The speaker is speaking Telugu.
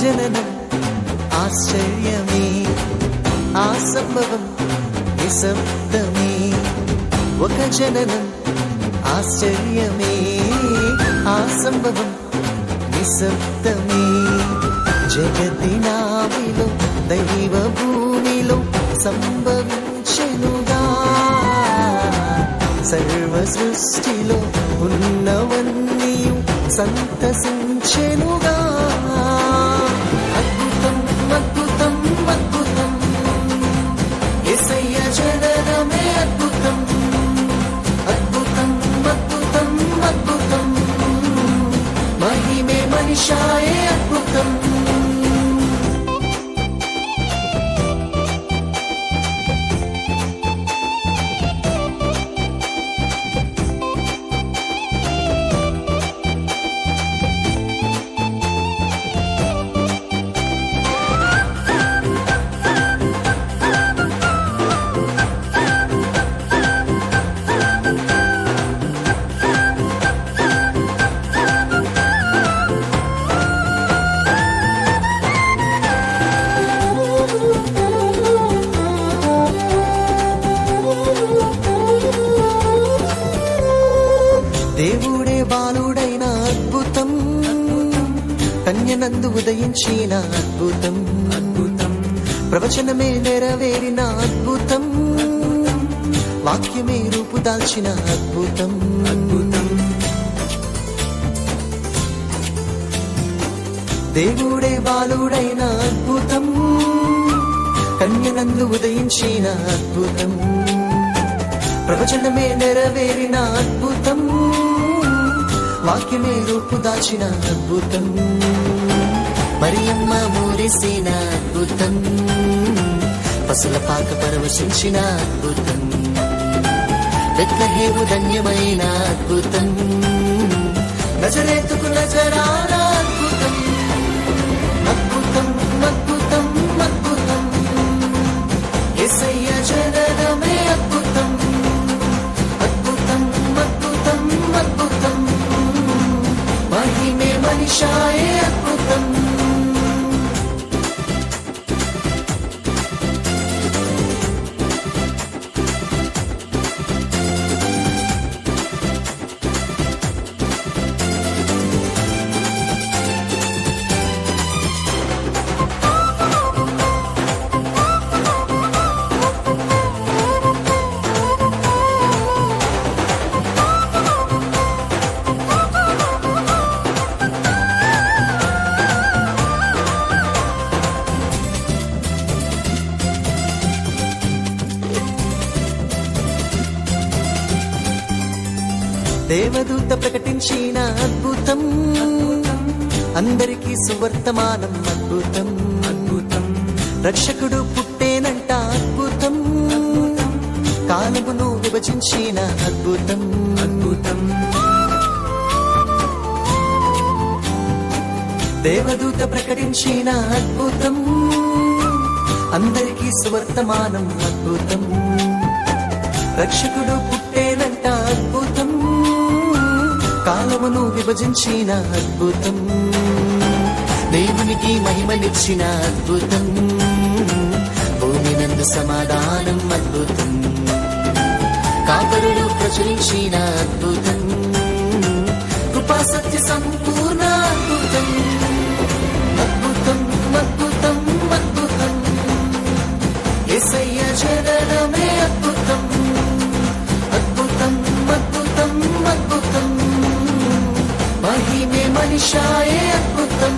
జననం ఆశ్చర్యమే, ఆ సంభవం నిశ్శబ్దమే. ఒక జననం ఆశ్చర్యమే, ఆ సంభవం నిశ్శబ్దమే. జగతినావిలో దైవ భూమిలో సంభవించెనుగా, సర్వ సృష్టిలో ఉన్నవన్నీయు సంతసించెనుగా. అద్భుతం అద్భుతం అద్భుతం, యేసయ్య జననమే అద్భుతం. అద్భుతం అద్భుతం అద్భుతం, మహిమే మనిషాయే అద్భుతం. దేవుడే బాలుడైన అద్భుతం, కన్యనందు ఉదయించిన అద్భుతం. అద్భుతం ప్రవచనమే నెరవేరిన అద్భుతం, వాక్యమే రూపుదాల్చిన అద్భుతం. అద్భుతం దేవుడే బాలుడైన అద్భుతం, కన్యనందు ఉదయించిన అద్భుతం, ప్రవచనమే నెరవేరిన అద్భుతం, వాక్యమే రూపుదాల్చిన అద్భుతం. మరియమ్మ మురిసిన అద్భుతం, పసుల పాక పరవశించిన అద్భుతం. బెత్లెహేము ధన్యమైన అద్భుతం, నజరేతుకు నజరాన అద్భుతం. అద్భుతం అద్భుతం అద్భుతం, యేసయ్య జననమే అద్భుతం. అద్భుతం అద్భుతం అద్భుతం, మహిమే మనిషాయే అద్భుతం. దేవదూత ప్రకటించిన అద్భుతం, అందరికీ సువర్తమానం అద్భుతం. అద్భుతం రక్షకుడు పుట్టేనంట అద్భుతం, కాలమును విభజించిన అద్భుతం. అద్భుతం దేవదూత ప్రకటించిన అద్భుతం, అందరికీ సువర్తమానం అద్భుతం, రక్షకుడు పుట్టేనంట అద్భుతం, కాలమును విభజించిన అద్భుతం. దేవునికి మహిమనిచ్చిన అద్భుతం, భూమినందు సమాధానం అద్భుతం, కాపరుడు ప్రచురించిన అద్భుతం, కృపా సత్య సంపూర్ణ అద్భుతం. అద్భుతం అద్భుతం అద్భుతం, యేసయ్య జననమే అద్భుతం. అద్భుతం అద్భుతం అద్భుతం, మహిమే మనిషాయే అద్భుతం.